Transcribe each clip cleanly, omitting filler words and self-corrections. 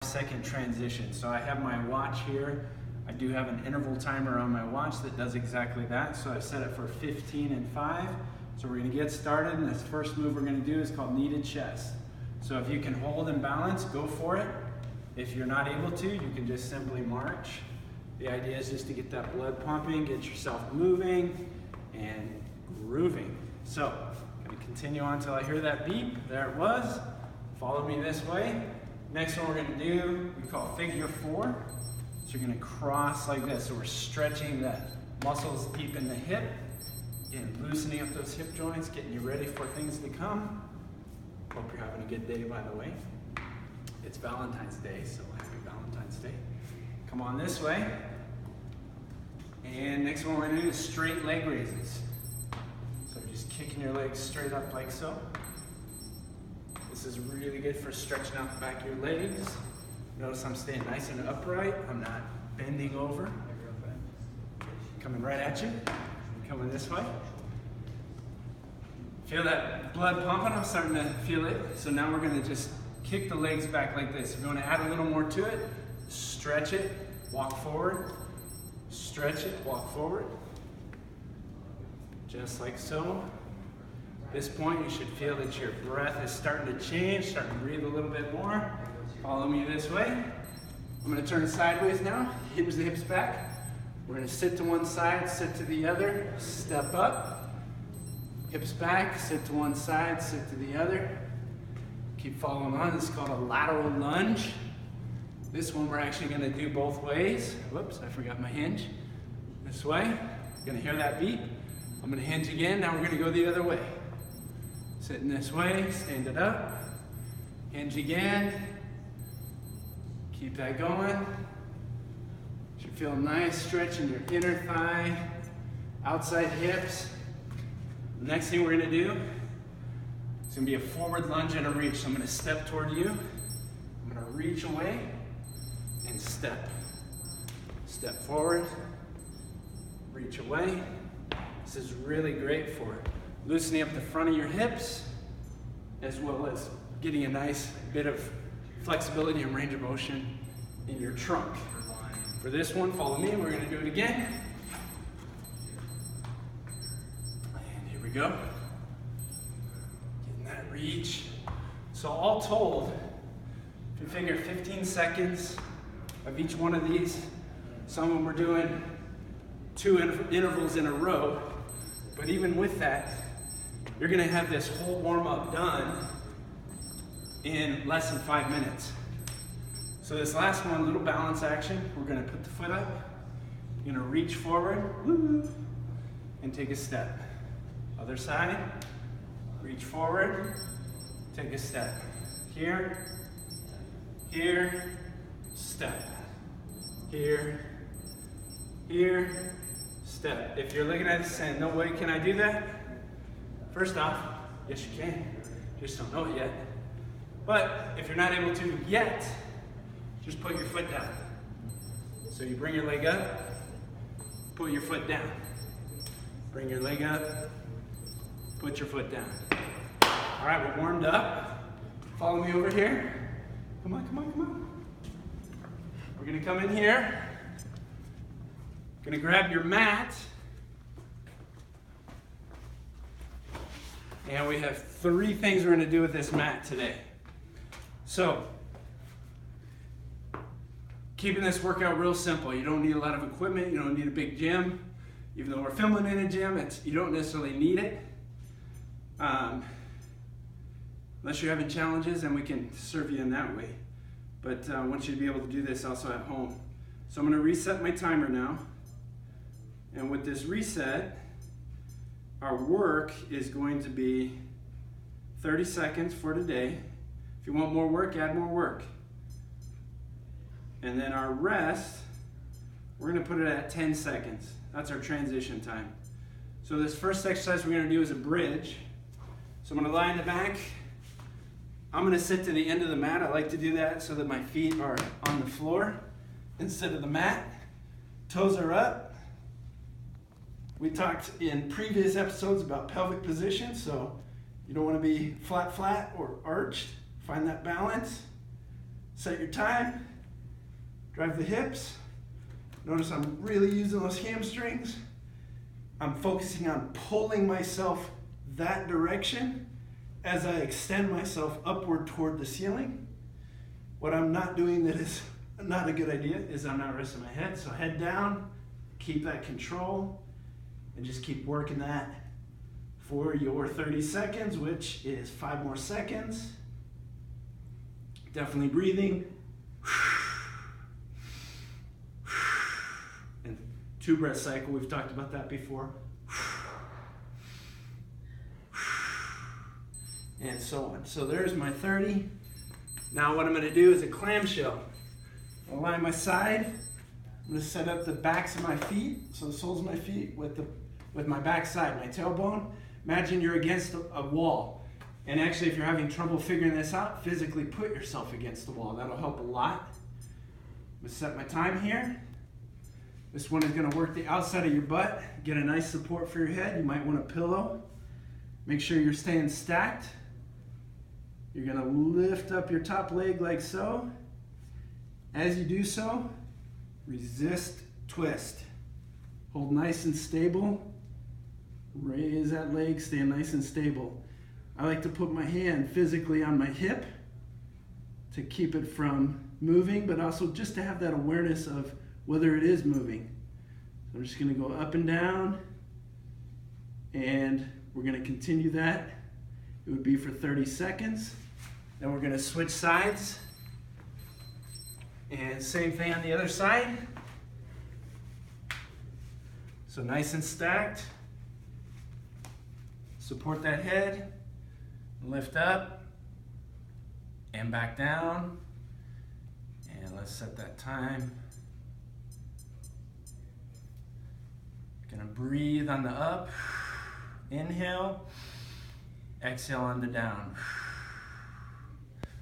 Second transition. So I have my watch here. I do have an interval timer on my watch that does exactly that. So I've set it for 15 and 5. So we're going to get started, and this first move we're going to do is called kneaded chest. So if you can hold and balance, go for it. If you're not able to, you can just simply march. The idea is just to get that blood pumping, get yourself moving and grooving. So I'm going to continue on until I hear that beep. There it was. Follow me this way. Next one we're going to do, we call figure 4. So you're going to cross like this. So we're stretching the muscles deep in the hip and loosening up those hip joints, getting you ready for things to come. Hope you're having a good day, by the way. It's Valentine's Day, so happy Valentine's Day. Come on this way. And next one we're going to do is straight leg raises. So just kicking your legs straight up like so. This is really good for stretching out the back of your legs. Notice I'm staying nice and upright. I'm not bending over. Coming right at you. Coming this way. Feel that blood pumping? I'm starting to feel it. So now we're going to just kick the legs back like this. If you want to add a little more to it, stretch it, walk forward. Stretch it, walk forward. Just like so. At this point, you should feel that your breath is starting to change, starting to breathe a little bit more. Follow me this way. I'm going to turn sideways now. Hinge the hips back. We're going to sit to one side, sit to the other, step up. Hips back, sit to one side, sit to the other. Keep following on. This is called a lateral lunge. This one we're actually going to do both ways. Whoops, I forgot my hinge. This way. You're going to hear that beep. I'm going to hinge again. Now we're going to go the other way. Sitting this way, stand it up, hinge again, keep that going. Should feel nice stretch in your inner thigh, outside hips. The next thing we're gonna do is gonna be a forward lunge and a reach. So I'm gonna step toward you, I'm gonna reach away and step. Step forward, reach away. This is really great for loosening up the front of your hips, as well as getting a nice bit of flexibility and range of motion in your trunk. For this one, follow me, we're going to do it again. And here we go. Getting that reach. So all told, if you figure 15 seconds of each one of these, some of them we're doing 2 intervals in a row, but even with that, you're going to have this whole warm-up done in less than 5 minutes. So this last one, little balance action, we're going to put the foot up, you're going to reach forward, and take a step. Other side, reach forward, take a step. Here, here, step. Here, here, step. If you're looking at this saying, no way can I do that? First off, yes you can, you just don't know it yet. But if you're not able to yet, just put your foot down. So you bring your leg up, put your foot down. Bring your leg up, put your foot down. All right, we're warmed up. Follow me over here. Come on, come on, come on. We're gonna come in here. Gonna grab your mat. And we have 3 things we're going to do with this mat today. So, keeping this workout real simple. You don't need a lot of equipment. You don't need a big gym. Even though we're filming in a gym, you don't necessarily need it. Unless you're having challenges, and we can serve you in that way. But I want you to be able to do this also at home. So I'm going to reset my timer now. And with this reset, our work is going to be 30 seconds for today. If you want more work, add more work. And then our rest, we're going to put it at 10 seconds. That's our transition time. So this first exercise we're going to do is a bridge. So I'm going to lie in the back. I'm going to sit to the end of the mat. I like to do that so that my feet are on the floor instead of the mat. Toes are up. We talked in previous episodes about pelvic position, so you don't want to be flat or arched. Find that balance. Set your time, drive the hips. Notice I'm really using those hamstrings. I'm focusing on pulling myself that direction as I extend myself upward toward the ceiling. What I'm not doing that is not a good idea is I'm not resting my head. So head down, keep that control, and just keep working that for your 30 seconds, which is 5 more seconds. Definitely breathing. And 2-breath cycle, we've talked about that before. And so on. So there's my 30. Now what I'm going to do is a clamshell. I'll line my side. I'm going to set up the backs of my feet, so the soles of my feet with my back side, my tailbone. Imagine you're against a wall. And actually, if you're having trouble figuring this out, physically put yourself against the wall. That'll help a lot. I'm going to set my time here. This one is going to work the outside of your butt. Get a nice support for your head. You might want a pillow. Make sure you're staying stacked. You're going to lift up your top leg like so. As you do so, resist twist. Hold nice and stable. Raise that leg, stay nice and stable. I like to put my hand physically on my hip to keep it from moving, but also just to have that awareness of whether it is moving. So I'm just going to go up and down, and we're going to continue that. It would be for 30 seconds. Then we're going to switch sides. And same thing on the other side. So nice and stacked. Support that head. Lift up. And back down. And let's set that time. Gonna breathe on the up. Inhale. Exhale on the down.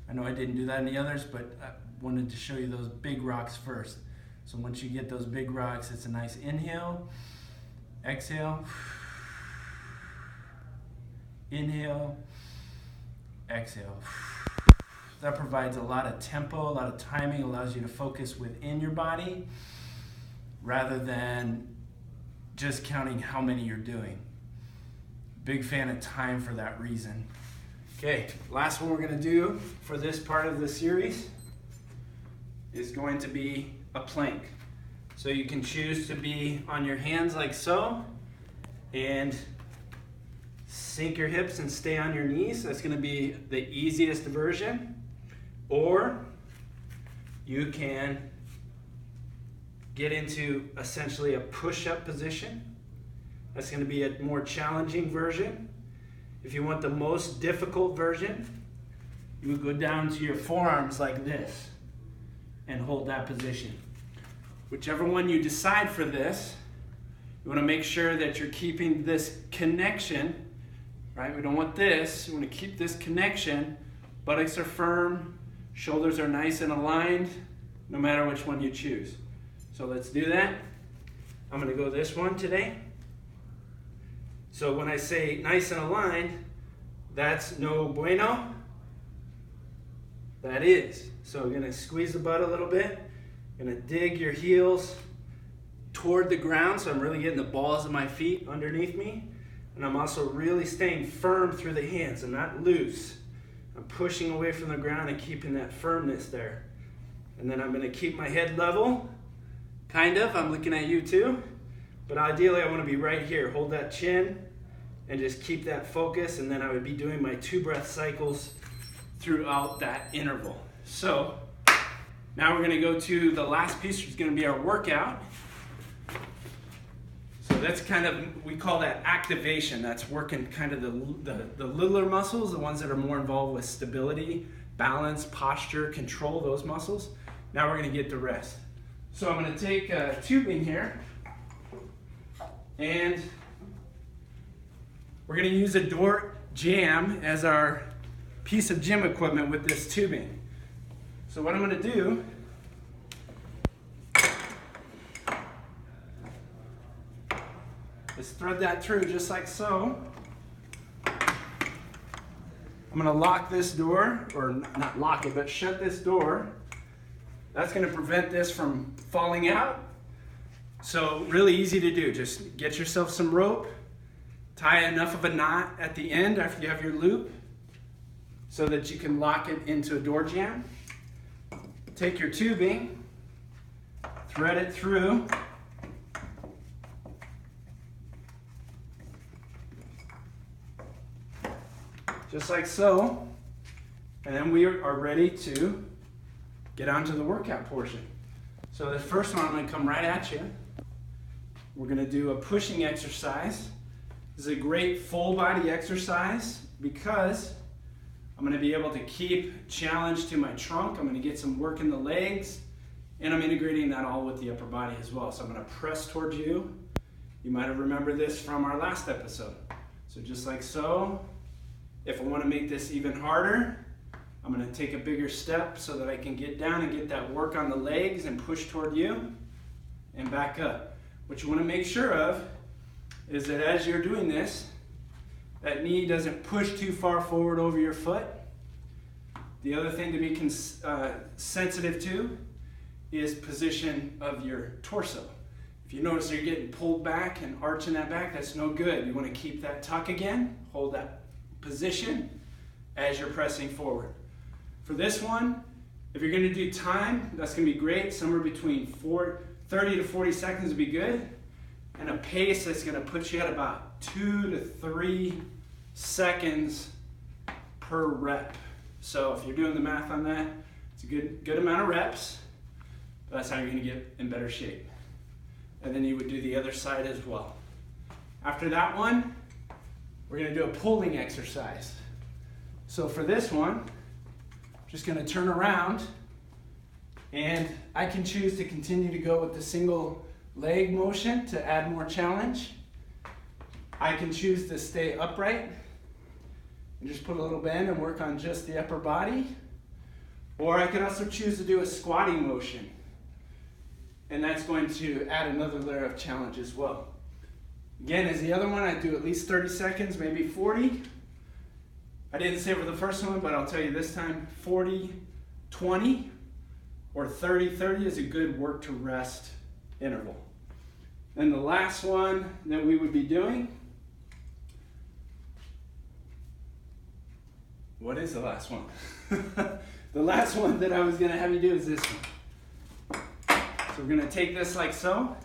I know I didn't do that in the others, but I wanted to show you those big rocks first. So once you get those big rocks, it's a nice inhale, exhale, inhale, exhale. That provides a lot of tempo, a lot of timing, allows you to focus within your body rather than just counting how many you're doing. Big fan of time for that reason. Okay, last one we're going to do for this part of the series is going to be a plank. So you can choose to be on your hands like so and sink your hips and stay on your knees. That's going to be the easiest version. Or you can get into essentially a push-up position. That's going to be a more challenging version. If you want the most difficult version, you would go down to your forearms like this and hold that position. Whichever one you decide for this, you want to make sure that you're keeping this connection, right? We don't want this. We want to keep this connection. Buttocks are firm, shoulders are nice and aligned, no matter which one you choose. So let's do that. I'm going to go this one today. So when I say nice and aligned, that's no bueno. That is. So we're going to squeeze the butt a little bit. Going to dig your heels toward the ground, so I'm really getting the balls of my feet underneath me. And I'm also really staying firm through the hands. I'm not loose. I'm pushing away from the ground and keeping that firmness there. And then I'm going to keep my head level. Kind of. I'm looking at you too. But ideally, I want to be right here. Hold that chin and just keep that focus. And then I would be doing my 2-breath cycles throughout that interval. So now we're going to go to the last piece, which is going to be our workout. So that's kind of, we call that activation. That's working kind of the littler muscles, the ones that are more involved with stability, balance, posture, control, those muscles. Now we're going to get to rest. So I'm going to take a tubing here, and we're going to use a door jamb as our piece of gym equipment with this tubing. So what I'm going to do is thread that through just like so. I'm going to lock this door, or not lock it, but shut this door That's gonna prevent this from falling out. So really easy to do. Just get yourself some rope, tie enough of a knot at the end after you have your loop so that you can lock it into a door jamb. Take your tubing, thread it through. Just like so. And then we are ready to get onto the workout portion. So the first one, I'm gonna come right at you. We're gonna do a pushing exercise. This is a great full body exercise because I'm gonna be able to keep challenge to my trunk. I'm gonna get some work in the legs, and I'm integrating that all with the upper body as well. So I'm gonna press towards you. You might have remembered this from our last episode. So just like so. If I wanna make this even harder, I'm gonna take a bigger step so that I can get down and get that work on the legs and push toward you and back up. What you wanna make sure of is that as you're doing this, that knee doesn't push too far forward over your foot. The other thing to be sensitive to is position of your torso. If you notice you're getting pulled back and arching that back, that's no good. You wanna keep that tuck again, hold that position as you're pressing forward. For this one, if you're gonna do time, that's gonna be great. Somewhere between 30 to 40 seconds would be good. And a pace that's gonna put you at about 2 to 3 seconds per rep. So if you're doing the math on that, it's a good amount of reps. That's how you're gonna get in better shape. And then you would do the other side as well. After that one, we're gonna do a pulling exercise. So for this one, just gonna turn around, and I can choose to continue to go with the single leg motion to add more challenge. I can choose to stay upright and just put a little bend and work on just the upper body. Or I can also choose to do a squatting motion. And that's going to add another layer of challenge as well. Again, as the other one, I do at least 30 seconds, maybe 40. I didn't say for the first one, but I'll tell you this time, 40-20 or 30-30 is a good work to rest interval. Then the last one that we would be doing, what is the last one? The last one that I was gonna have you do is this one. So we're gonna take this like so.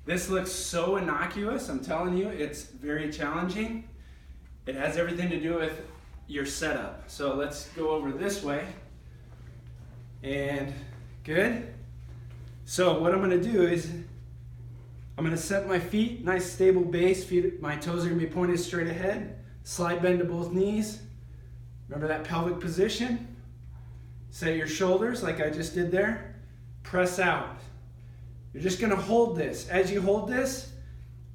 This looks so innocuous, I'm telling you, it's very challenging. It has everything to do with your setup. So let's go over this way. And good. So what I'm gonna do is, I'm gonna set my feet, nice stable base, my toes are gonna be pointed straight ahead, slide bend to both knees. Remember that pelvic position? Set your shoulders like I just did there. Press out. You're just gonna hold this. As you hold this,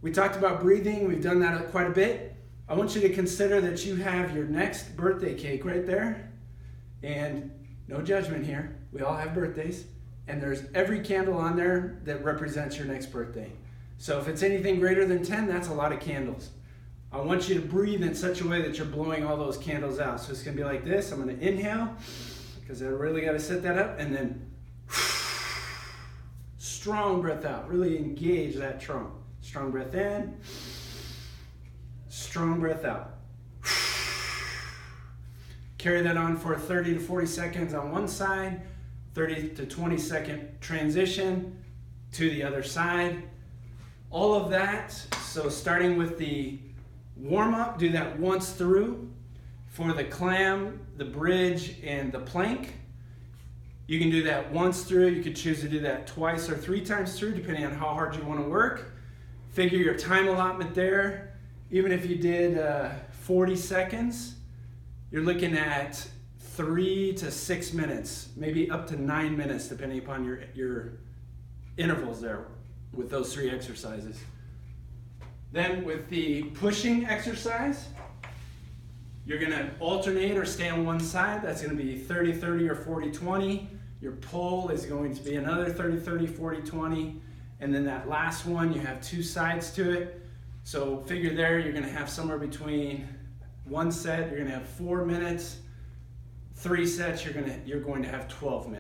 we talked about breathing, we've done that quite a bit. I want you to consider that you have your next birthday cake right there. And no judgment here, we all have birthdays. And there's every candle on there that represents your next birthday. So if it's anything greater than 10, that's a lot of candles. I want you to breathe in such a way that you're blowing all those candles out. So it's gonna be like this. I'm gonna inhale, because I really gotta set that up, and then strong breath out. Really engage that trunk. Strong breath in, strong breath out. Carry that on for 30 to 40 seconds on one side, 30 to 20 second transition to the other side. All of that, so starting with the warm up, do that once through. For the clam, the bridge, and the plank, you can do that once through. You could choose to do that twice or 3 times through, depending on how hard you want to work. Figure your time allotment there. Even if you did 40 seconds, you're looking at 3 to 6 minutes, maybe up to 9 minutes, depending upon your intervals there with those 3 exercises. Then with the pushing exercise, you're gonna alternate or stay on one side. That's gonna be 30-30 or 40-20. Your pull is going to be another 30-30, 40-20. And then that last one, you have 2 sides to it. So figure there, you're gonna have somewhere between one set, you're gonna have 4 minutes. 3 sets, you're going to have 12 minutes.